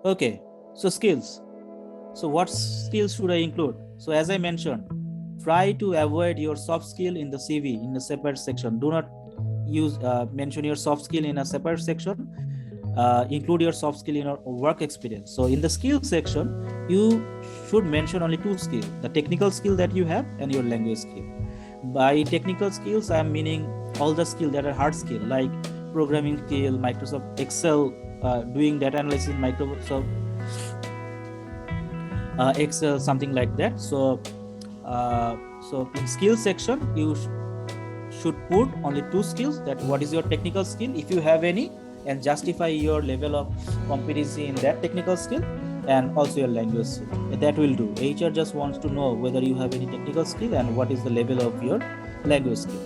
Okay, so skills. So what skills should I include? So as I mentioned, try to avoid your soft skill in the CV in a separate section. Do not use mention your soft skill in a separate section. Include your soft skill in your work experience. So in the skill section, you should mention only two skills: the technical skill that you have and your language skill. By technical skills, I am meaning all the skills that are hard skill, like programming skill, Microsoft Excel, doing data analysis in Microsoft Excel, something like that. So in skill section, you should put only two skills: that what is your technical skill, if you have any, and justify your level of competency in that technical skill, and also your language skill. That will do. HR just wants to know whether you have any technical skill and what is the level of your language skill.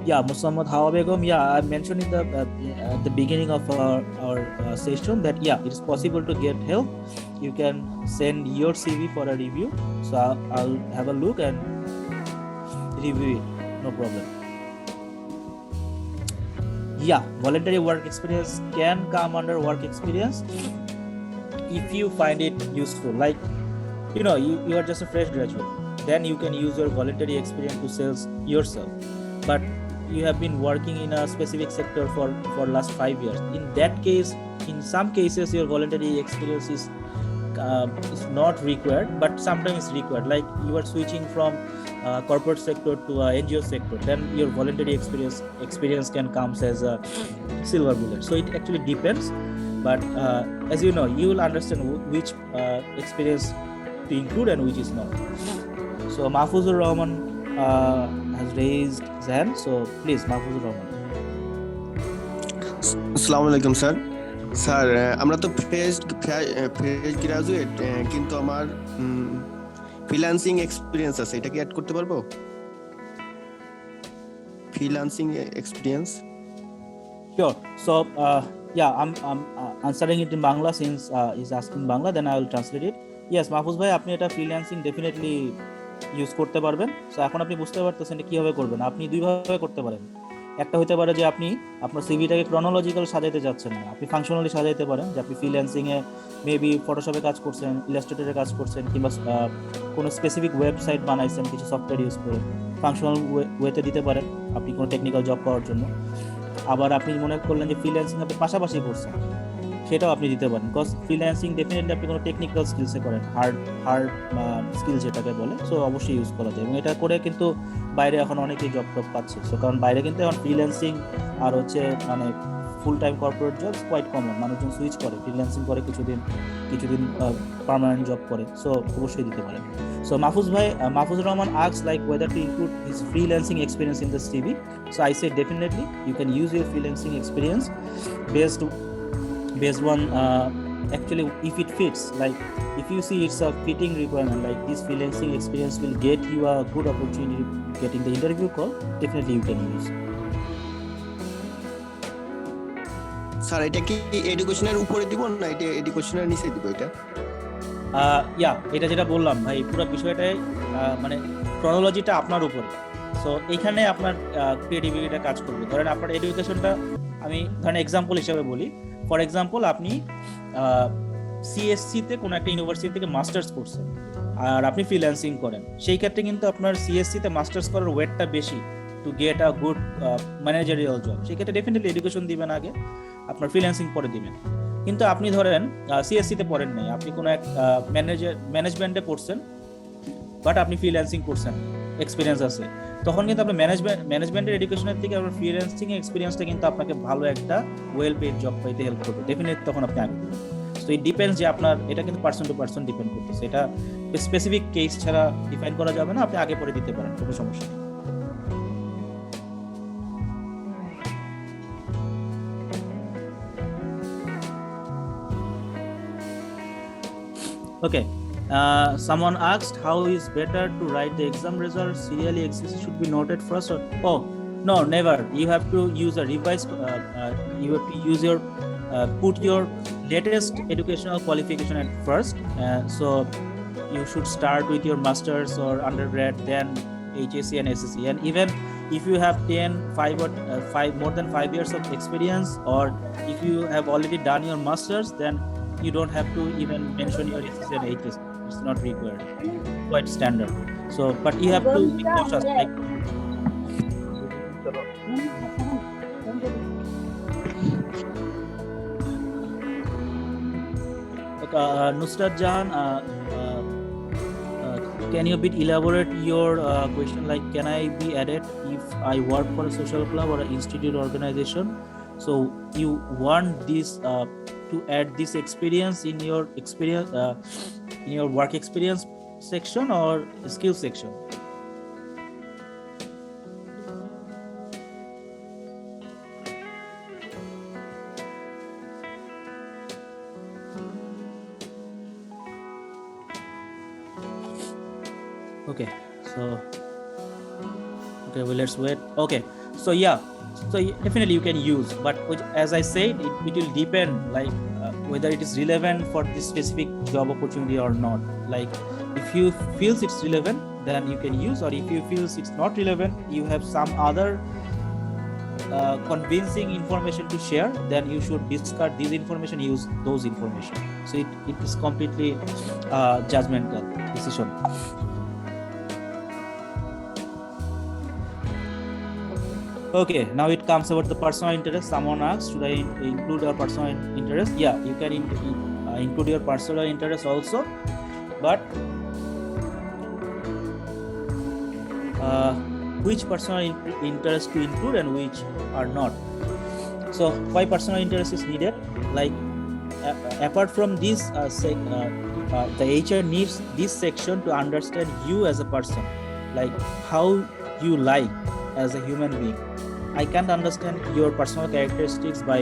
Yeah, Muhammad Hawa Begum. Yeah, I mentioned in at the beginning of our session that it is possible to get help. You can send your CV for a review. So I'll have a look and review it. No problem. Yeah, voluntary work experience can come under work experience if you find it useful. Like, you are just a fresh graduate, then you can use your voluntary experience to sell yourself. But you have been working in a specific sector for last 5 years. In that case, in some cases, your voluntary experience is not required, but sometimes required. Like you are switching from corporate sector to NGO sector, then your voluntary experience can come as a silver bullet. So it actually depends, but as you know, you will understand which experience to include and which is not. So Mahfuzur Rahman has raised his hand, so please, Mahfuzur Rahman. Assalamu alaikum, sir. Sir, আমরা তো fresh graduate, কিন্তু আমার freelancing experience আছে, এটা কি add করতে পারবো? Freelancing experience? Sure. So I'm answering it in Bangla since he's asking Bangla, then I will translate it. Yes, Mahfuz bhai, আপনি এটা ফ্রিল্যান্সিং ডেফিনেটলি ইউজ করতে পারবেন। সো এখন আপনি বুঝতে পারতেছেন কিভাবে করবেন। আপনি দুইভাবে করতে পারেন। একটা হতে পারে যে আপনি আপনার সিভিটাকে ক্রনোলজিক্যাল সাজাইতে যাচ্ছেন না, আপনি ফাংশনালি সাজাইতে পারেন, যে আপনি ফ্রিল্যান্সিংয়ে মেবি ফটোশপে কাজ করছেন, ইলাস্ট্রেটরে কাজ করছেন, কিংবা কোনো স্পেসিফিক ওয়েবসাইট বানাইছেন কিছু সফটওয়্যার ইউজ করে, ফাংশনাল ওয়েতে দিতে পারেন আপনি কোনো টেকনিক্যাল জব পাওয়ার জন্য। আবার আপনি মনে করলেন যে ফ্রিল্যান্সিং আপনি পাশাপাশি করছেন, সেটাও আপনি দিতে পারেন। বিকজ ফ্রিল্যান্সিং ডেফিনেটলি আপনি কোনো টেকনিক্যাল স্কিলসে করেন, হার্ড স্কিল যেটাকে বলে, সো অবশ্যই ইউজ করা যায়। এবং এটা করে কিন্তু বাইরে এখন অনেকেই জব টব পাচ্ছে। সো কারণ বাইরে কিন্তু এখন ফ্রিল্যান্সিং আর মানে full time corporate job quite common, মানুষজন সুইচ করে, ফ্রিল্যান্সিং করে কিছুদিন পার্মানেন্ট জব করে। সো অবশ্যই দিতে পারেন। So Mahfuzur Rahman asks like whether to include his freelancing experience in the CV. So I say definitely you can use your freelancing experience based on actually if it fits. Like if you see it's a fitting requirement, like this freelancing experience will get you a good opportunity getting the interview call, definitely you can use. Sir, এটা কি এডুকেশনের উপরে দিব না এটা এডুকেশনের নিচে দিব? এটা এটা যেটা বললাম ভাই, পুরো বিষয়টাই মানে ক্রনোলজিটা আপনার উপরে। সো এখানে আপনার ক্রিয়েটিভিটিটা কাজ করবে। ধরেন আপনার এডুকেশনটা, আমি ধরেন এক্সাম্পল হিসেবে বলি, ফর এক্সাম্পল আপনি সিএসসিতে কোনো একটা ইউনিভার্সিটি থেকে মাস্টার্স করছেন আর আপনি ফ্রিল্যান্সিং করেন, সেই ক্ষেত্রে কিন্তু আপনার সিএসসিতে মাস্টার্স করার ওয়েটটা বেশি to get a good managerial job. সেই ক্ষেত্রে ডেফিনেটলি এডুকেশন দিবেন আগে, আপনার ফ্রিল্যান্সিং পরে দিবেন। কিন্তু আপনি ধরেন সিএসসিতে পড়েন নাই, আপনি কোনো এক ম্যানেজমেন্টে পড়ছেন, বাট আপনি ফ্রিল্যান্সিং করছেন, এক্সপিরিয়েন্স আছে, তখন কিন্তু আপনার ম্যানেজমেন্টের এডুকেশনের থেকে আপনার ফ্রিল্যান্সিং এক্সপিরিয়েন্সটা কিন্তু আপনাকে ভালো একটা ওয়েল পেইড জব পাইতে হেল্প করবে। ডেফিনেটলি তখন আপনি আগে দেবেন। সো ইট ডিপেন্ডস যে আপনার, এটা কিন্তু পার্সন টু পার্সন ডিপেন্ড করতেছে, এটা স্পেসিফিক কেস ছাড়া ডিফাইন করা যাবে না। আপনি আগে পরে দিতে পারেন, কোনো সমস্যা নেই। Okay, someone asked how is better to write the exam results serially exists should be noted first, or no, never. You have to use a revised you have to use your put your latest educational qualification at first, so you should start with your masters or undergrad, then HSC and SSC, and even if you have 5 more than 5 years of experience, or if you have already done your masters, then you don't have to even mention your SSC and HSC. It's not required. Quite standard. So, but you have to be cautious. Like, Nusrat Jahan, can you a bit elaborate your question? Like, can I be added if I work for a social club or an institute organization? So you want this to add this experience in your work experience section or skill section? Okay, so well, let's wait. Okay, so yeah, so definitely you can use, but as I said, it will depend, like whether it is relevant for this specific job opportunity or not. Like, if you feel it's relevant, then you can use, or if you feel it's not relevant, you have some other convincing information to share, then you should discard this information, use those information. So it is completely judgmental decision. Okay, now it comes about the personal interest. Someone asks, should I include your personal interest? Yeah, you can include your personal interest also, but which personal interest to include and which are not. So why personal interest is needed? Like, apart from this, the HR needs this section to understand you as a person, like how you like as a human being. I can't understand your personal characteristics by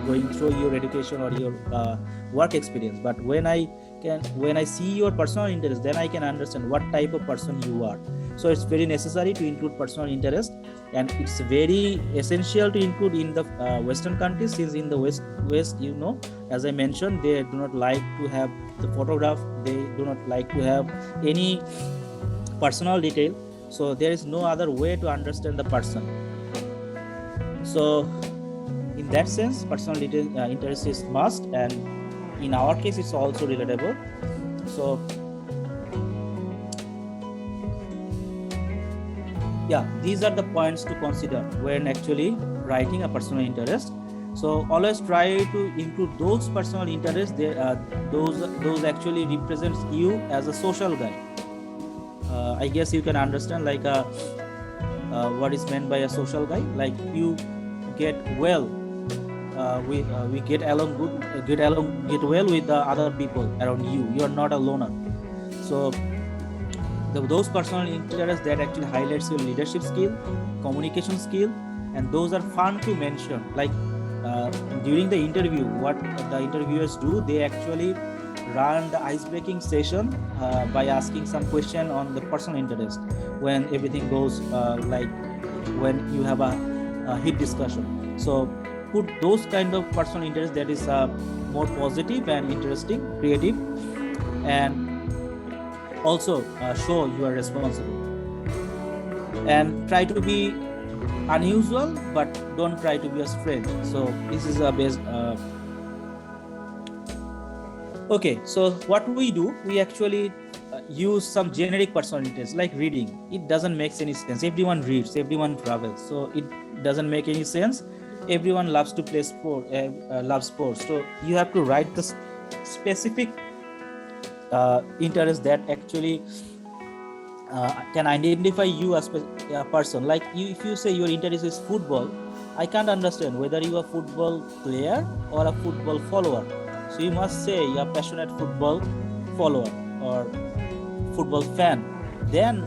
going through your education or your work experience, but when I see your personal interest, then I can understand what type of person you are. So it's very necessary to include personal interest, and it's very essential to include in the Western countries, since in the West, you know, as I mentioned, they do not like to have the photograph, they do not like to have any personal detail. So there is no other way to understand the person. So in that sense, personal interest is must, and in our case, it's also relatable. So yeah, these are the points to consider when actually writing a personal interest. So always try to include those personal interests. Those actually represents you as a social guy. I guess you can understand, like what is meant by a social guy. Like, you get well, we get along well with the other people around you. You are not a loner. So those personal interests that actually highlights your leadership skill, communication skill, and those are fun to mention. Like during the interview, what the interviewers do, they actually run the ice-breaking session by asking some question on the personal interest when everything goes like when you have a heat discussion. So put those kind of personal interest that is more positive and interesting, creative, and also show you are responsible. And try to be unusual, but don't try to be a strange. So this is a base. Okay, so what we do, we actually use some generic personal interest, like reading. It doesn't make any sense. Everyone reads, everyone travels, so it doesn't make any sense. Everyone loves to play sport, loves sports. So you have to write the specific interest that actually can identify you as a person. Like if you say your interest is football, I can't understand whether you are a football player or a football follower. So you must say you are a passionate football follower or football fan. Then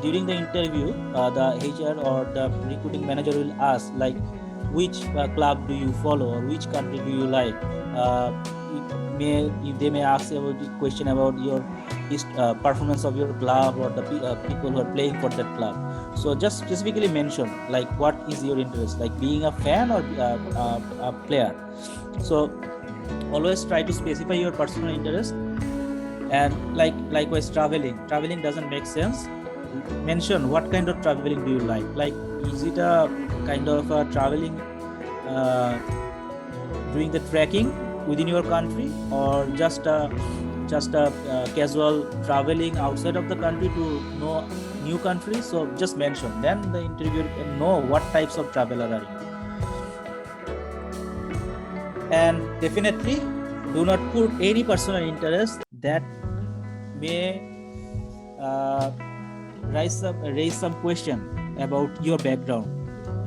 during the interview, the HR or the recruiting manager will ask, like, which club do you follow or which country do you like? They may ask about the question about your performance of your club or the people who are playing for that club. So just specifically mention, like, what is your interest, like being a fan or a player. So always try to specify your personal interest. And likewise, traveling doesn't make sense. mention what kind of traveling do you like. Like, is it a kind of traveling doing the trekking within your country, or just a casual traveling outside of the country to know new countries? So just mention, then the interviewer can know what types of traveler are you. And definitely do not put any personal interest that may raise some question about your background.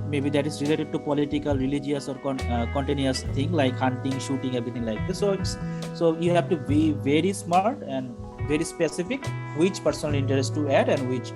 Maybe that is related to political, religious, or continuous thing like hunting, shooting, everything like this. So you have to be very smart and very specific which personal interest to add and which